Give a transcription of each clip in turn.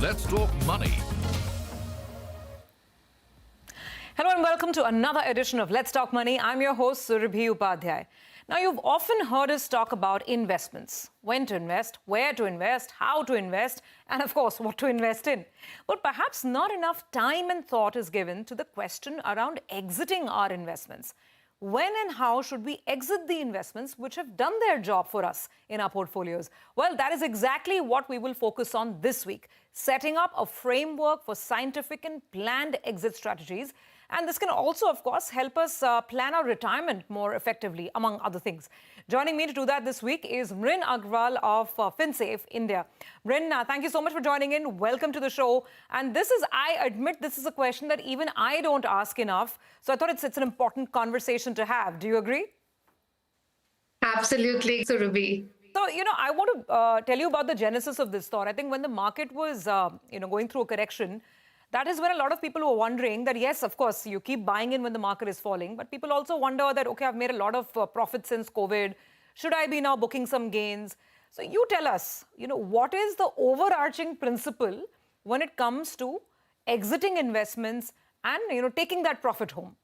Let's talk money. Hello and welcome to another edition of Let's Talk Money. I'm your host, Surabhi Upadhyay. Now, you've often heard us talk about investments. When to invest, where to invest, how to invest, and of course, what to invest in. But perhaps not enough time and thought is given to the question around exiting our investments. When and how should we exit the investments which have done their job for us in our portfolios? Well, that is exactly what we will focus on this week, setting up a framework for scientific and planned exit strategies. And this can also, of course, help us plan our retirement more effectively, among other things. Joining me to do that this week is Mrin Agrawal of FinSafe India. Mrin, thank you so much for joining in. Welcome to the show. And this is, I admit, this is a question that even I don't ask enough. So I thought it's an important conversation to have. Do you agree? Absolutely, Surabhi. So, I want to tell you about the genesis of this thought. I think when the market was, going through a correction, that is when a lot of people were wondering that, yes, of course, you keep buying in when the market is falling. But people also wonder that, OK, I've made a lot of profits since COVID. Should I be now booking some gains? So you tell us, what is the overarching principle when it comes to exiting investments and, taking that profit home?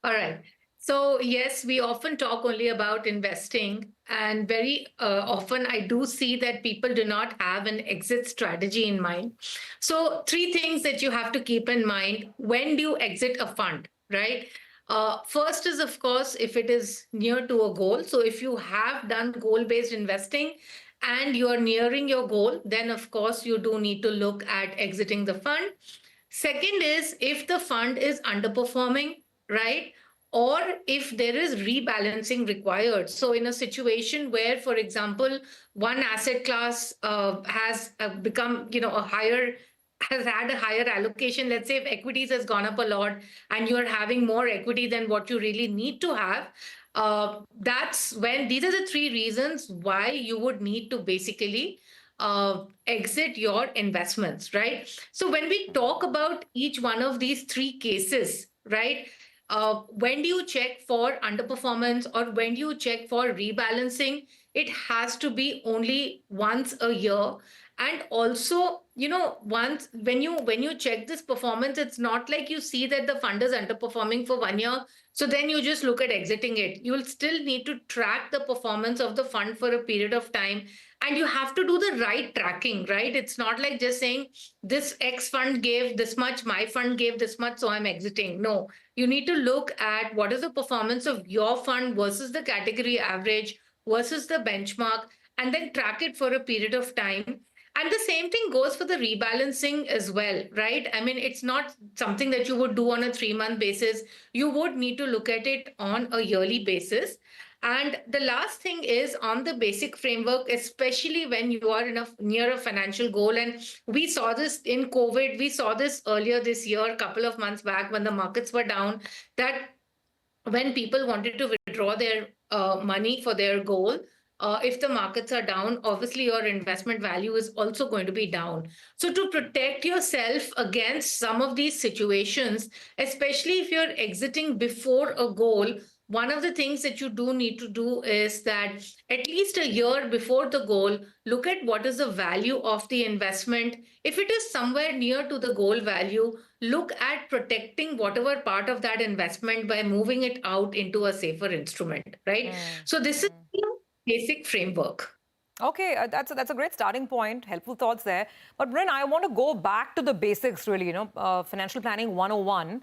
All right. So yes, we often talk only about investing, and very often I do see that people do not have an exit strategy in mind. So three things that you have to keep in mind when do you exit a fund, right? First is, of course, if it is near to a goal. So if you have done goal-based investing and you are nearing your goal, then of course you do need to look at exiting the fund. Second is if the fund is underperforming, right? Or if there is rebalancing required. So in a situation where, for example, one asset class has become, has had a higher allocation. Let's say if equities has gone up a lot and you're having more equity than what you really need to have, that's when these are the three reasons why you would need to basically exit your investments, right? So when we talk about each one of these three cases, right? When do you check for underperformance or when do you check for rebalancing? It has to be only once a year. And also, once when you check this performance, it's not like you see that the fund is underperforming for 1 year. So then you just look at exiting it. You will still need to track the performance of the fund for a period of time. And you have to do the right tracking, right? It's not like just saying this X fund gave this much, my fund gave this much, so I'm exiting. No, you need to look at what is the performance of your fund versus the category average versus the benchmark, and then track it for a period of time. And the same thing goes for the rebalancing as well, right? I mean, it's not something that you would do on a 3-month basis. You would need to look at it on a yearly basis. And the last thing is on the basic framework, especially when you are near a financial goal. And we saw this in COVID. We saw this earlier this year, a couple of months back when the markets were down, that when people wanted to withdraw their money for their goal, if the markets are down, obviously your investment value is also going to be down. So to protect yourself against some of these situations, especially if you're exiting before a goal, one of the things that you do need to do is that at least a year before the goal, look at what is the value of the investment. If it is somewhere near to the goal value, look at protecting whatever part of that investment by moving it out into a safer instrument, right? So this is basic framework. Okay, that's a great starting point. Helpful thoughts there. But Mrin, I want to go back to the basics, really, financial planning 101.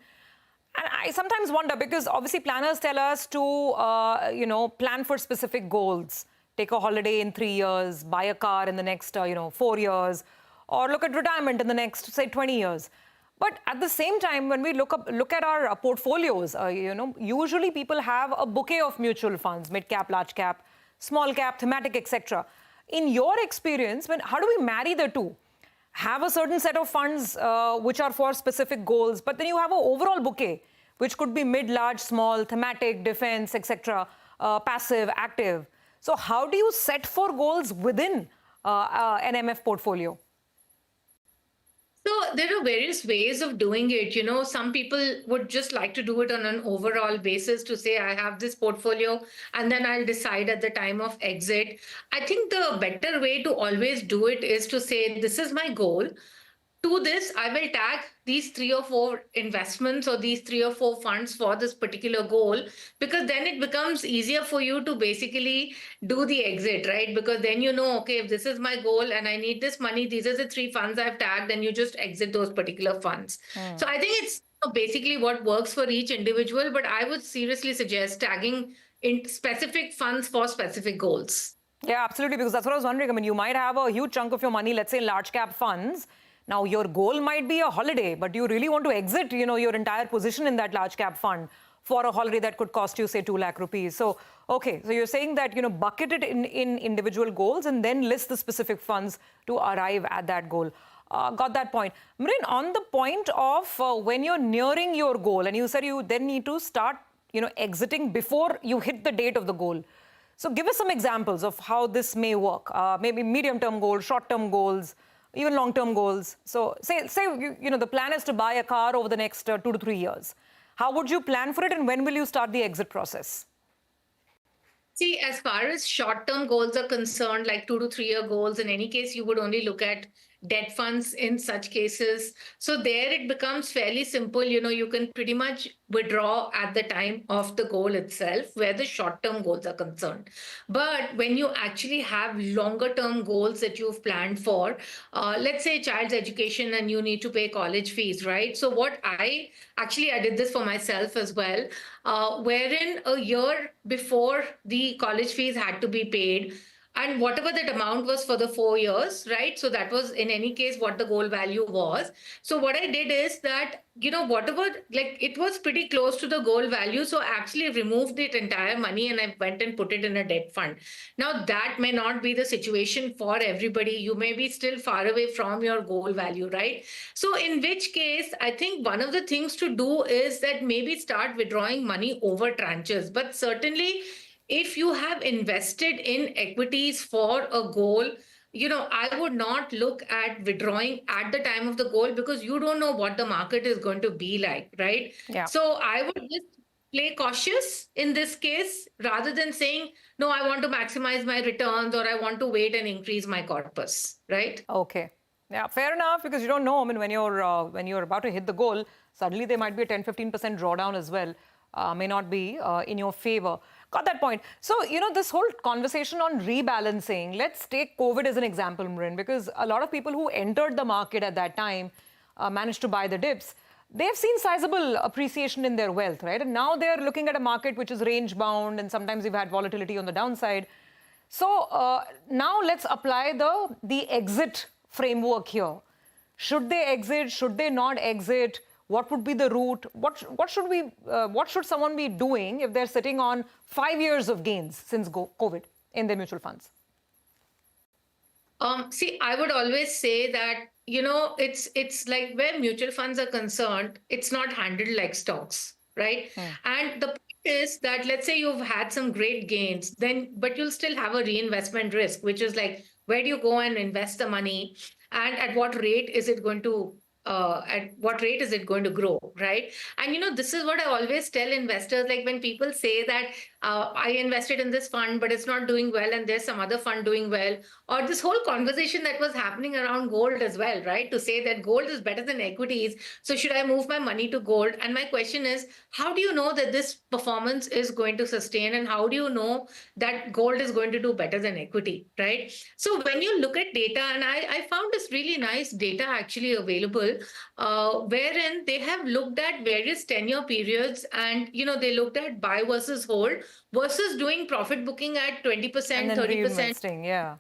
And I sometimes wonder, because obviously planners tell us to, plan for specific goals. Take a holiday in 3 years, buy a car in the next, 4 years, or look at retirement in the next, say, 20 years. But at the same time, when we look at our portfolios, usually people have a bouquet of mutual funds, mid cap, large cap, small cap, thematic, etc. In your experience, how do we marry the two? Have a certain set of funds which are for specific goals, but then you have an overall bouquet, which could be mid, large, small, thematic, defense, etc., passive, active. So how do you set for goals within an MF portfolio? So there are various ways of doing it. Some people would just like to do it on an overall basis to say, I have this portfolio and then I'll decide at the time of exit. I think the better way to always do it is to say, this is my goal. To this, I will tag these 3 or 4 investments or these 3 or 4 funds for this particular goal, because then it becomes easier for you to basically do the exit, right? Because then okay, if this is my goal and I need this money, these are the 3 funds I've tagged, and you just exit those particular funds. So I think it's basically what works for each individual, but I would seriously suggest tagging in specific funds for specific goals. Yeah, absolutely, because that's what I was wondering. I mean, you might have a huge chunk of your money, let's say, in large cap funds. Now, your goal might be a holiday, but you really want to exit, your entire position in that large cap fund for a holiday that could cost you, say, 2 lakh rupees. So, okay, so you're saying that, bucket it in individual goals and then list the specific funds to arrive at that goal. Got that point. Mrin, on the point of when you're nearing your goal, and you said you then need to start, exiting before you hit the date of the goal. So give us some examples of how this may work. Maybe medium-term goals, short-term goals, even long-term goals. So say the plan is to buy a car over the next 2 to 3 years. How would you plan for it, and when will you start the exit process? See, as far as short-term goals are concerned, like 2 to 3 year goals, in any case, you would only look at debt funds in such cases. So there it becomes fairly simple. You can pretty much withdraw at the time of the goal itself, where the short-term goals are concerned. But when you actually have longer-term goals that you've planned for, let's say child's education and you need to pay college fees, right? So what I did this for myself as well, wherein a year before the college fees had to be paid, and whatever that amount was for the 4 years, right? So that was in any case what the goal value was. So what I did is that, whatever, like it was pretty close to the goal value. So I actually removed the entire money and I went and put it in a debt fund. Now that may not be the situation for everybody. You may be still far away from your goal value, right? So in which case, I think one of the things to do is that maybe start withdrawing money over tranches. But certainly, if you have invested in equities for a goal, I would not look at withdrawing at the time of the goal, because you don't know what the market is going to be like, right? Yeah. So I would just play cautious in this case, rather than saying, no, I want to maximize my returns, or I want to wait and increase my corpus, right? Okay. Yeah, fair enough, because you don't know. I mean, when you're about to hit the goal, suddenly there might be a 10-15% drawdown as well. May not be in your favor. Got that point. So, this whole conversation on rebalancing, let's take COVID as an example, Mrin, because a lot of people who entered the market at that time managed to buy the dips. They've seen sizable appreciation in their wealth, right? And now they're looking at a market which is range bound, and sometimes you've had volatility on the downside. So now let's apply the exit framework here. Should they exit? Should they not exit? What would be the route? What should someone be doing if they're sitting on 5 years of gains since COVID in their mutual funds? See, I would always say that, it's like where mutual funds are concerned, it's not handled like stocks, right? And the point is that, let's say you've had some great gains, but you'll still have a reinvestment risk, which is like, where do you go and invest the money, and at what rate is it going to grow, right? And this is what I always tell investors, like when people say that I invested in this fund, but it's not doing well, and there's some other fund doing well, or this whole conversation that was happening around gold as well, right? To say that gold is better than equities, so should I move my money to gold? And my question is, how do you know that this performance is going to sustain, and how do you know that gold is going to do better than equity, right? So when you look at data, and I found this really nice data actually available, wherein they have looked at various tenure periods, and they looked at buy versus hold versus doing profit booking at 20%, and then 30%. Reinvesting, yeah.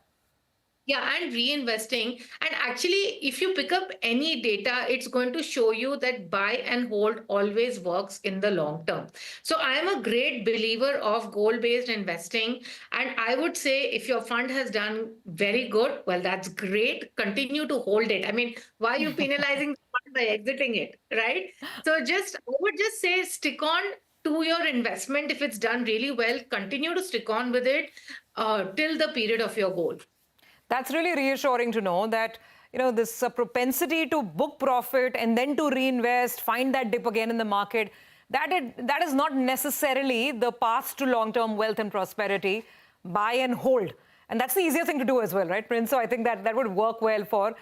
Yeah, and reinvesting. And actually, if you pick up any data, it's going to show you that buy and hold always works in the long term. So I am a great believer of goal-based investing. And I would say if your fund has done very good, well, that's great. Continue to hold it. I mean, why are you penalizing the fund by exiting it, right? So I would just say stick on to your investment. If it's done really well, continue to stick on with it till the period of your goal. That's really reassuring to know that, this propensity to book profit and then to reinvest, find that dip again in the market, that is not necessarily the path to long-term wealth and prosperity. Buy and hold. And that's the easier thing to do as well, right, Prince? So I think that would work well for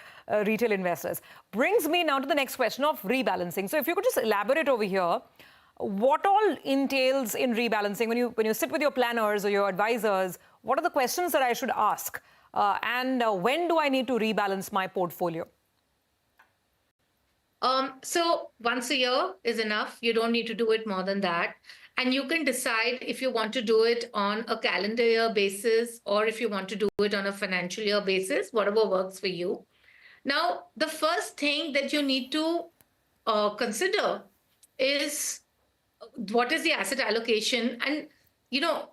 retail investors. Brings me now to the next question of rebalancing. So if you could just elaborate over here, what all entails in rebalancing? When you sit with your planners or your advisors, what are the questions that I should ask? And when do I need to rebalance my portfolio? So once a year is enough. You don't need to do it more than that. And you can decide if you want to do it on a calendar year basis or if you want to do it on a financial year basis, whatever works for you. Now, the first thing that you need to consider is what is the asset allocation and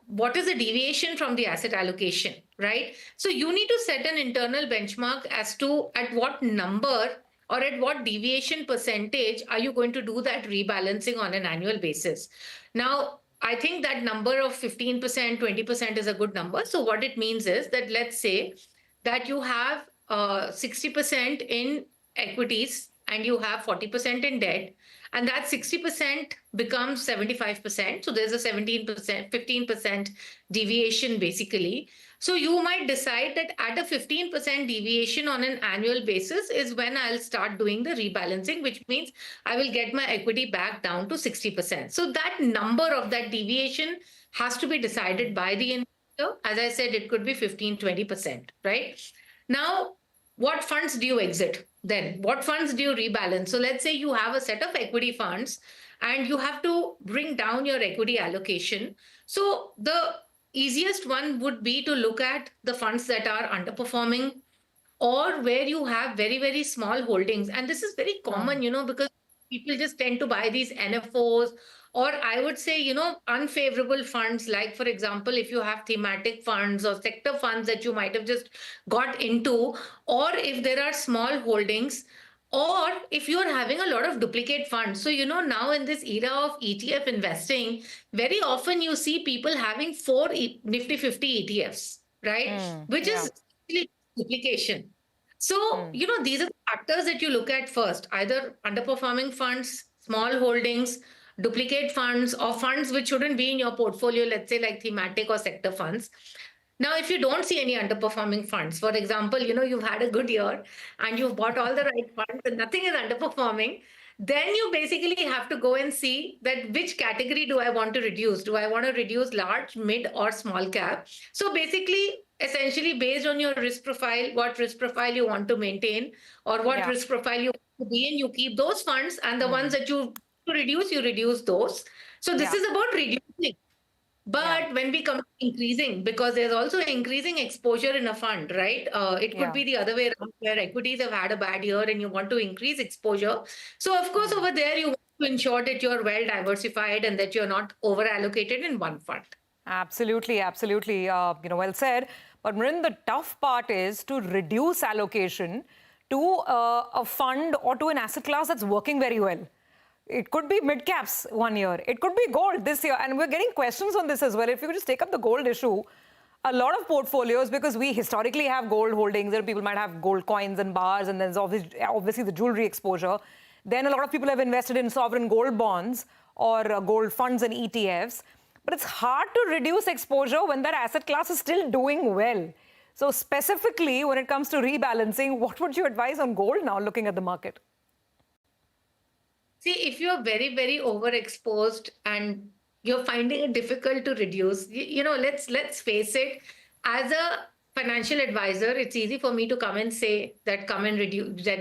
what is the deviation from the asset allocation, right? So you need to set an internal benchmark as to at what number or at what deviation percentage are you going to do that rebalancing on an annual basis. Now, I think that number of 15%, 20% is a good number. So what it means is that let's say that you have 60% in equities and you have 40% in debt, and that 60% becomes 75%. So there's a 17%, 15% deviation basically. So you might decide that at a 15% deviation on an annual basis is when I'll start doing the rebalancing, which means I will get my equity back down to 60%. So that number of that deviation has to be decided by the investor. As I said, it could be 15, 20%, right? Now, what funds do you exit then? What funds do you rebalance? So let's say you have a set of equity funds and you have to bring down your equity allocation. So the easiest one would be to look at the funds that are underperforming or where you have very, very small holdings. And this is very common, because people just tend to buy these NFOs, or I would say, unfavorable funds, like, for example, if you have thematic funds or sector funds that you might have just got into, or if there are small holdings, or if you're having a lot of duplicate funds. So, now in this era of ETF investing, very often you see people having 4 Nifty 50 ETFs, right? Which is actually duplication. So, these are the factors that you look at first, either underperforming funds, small holdings, duplicate funds, or funds which shouldn't be in your portfolio, let's say like thematic or sector funds. Now, if you don't see any underperforming funds, for example, you've had a good year and you've bought all the right funds and nothing is underperforming, then you basically have to go and see that which category do I want to reduce? Do I want to reduce large, mid, or small cap? So basically, essentially based on your risk profile, what risk profile you want to maintain or what risk profile you want to be in, you keep those funds, and the ones that you reduce, you reduce those. So this is about reducing. But when we come to increasing, because there's also increasing exposure in a fund, right? It could be the other way around, where equities have had a bad year and you want to increase exposure. So of course, over there, you want to ensure that you're well diversified and that you're not over allocated in one fund. Absolutely, absolutely. Well said. But Marind, the tough part is to reduce allocation to a fund or to an asset class that's working very well. It could be mid caps one year. It could be gold this year. And we're getting questions on this as well. If you could just take up the gold issue, a lot of portfolios, because we historically have gold holdings, there people might have gold coins and bars, and there's obviously the jewelry exposure. Then a lot of people have invested in sovereign gold bonds or gold funds and ETFs. But it's hard to reduce exposure when that asset class is still doing well. So specifically, when it comes to rebalancing, what would you advise on gold now, looking at the market? See, if you're very, very overexposed and you're finding it difficult to reduce, let's face it, as a financial advisor, it's easy for me to come and say that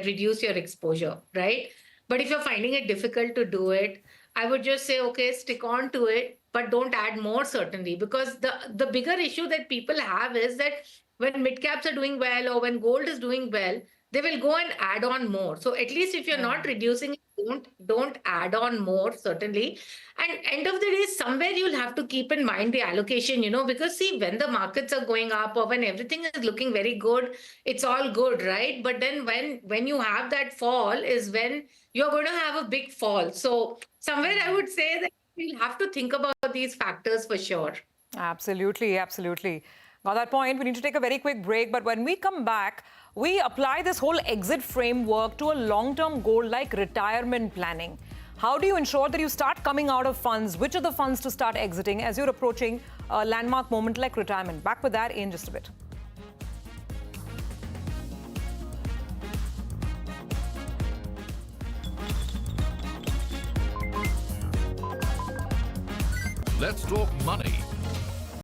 reduce your exposure, right? But if you're finding it difficult to do it, I would just say, okay, stick on to it, but don't add more, certainly, because the bigger issue that people have is that when mid caps are doing well or when gold is doing well, they will go and add on more. So at least if you're not reducing, don't add on more, certainly. And end of the day, somewhere you'll have to keep in mind the allocation, because see, when the markets are going up or when everything is looking very good, it's all good, right? But then when you have that fall is when you're going to have a big fall. So somewhere I would say that we'll have to think about these factors for sure. Absolutely, absolutely. Got that point. We need to take a very quick break. But when we come back, we apply this whole exit framework to a long-term goal like retirement planning. How do you ensure that you start coming out of funds? Which are the funds to start exiting as you're approaching a landmark moment like retirement? Back with that in just a bit. Let's talk money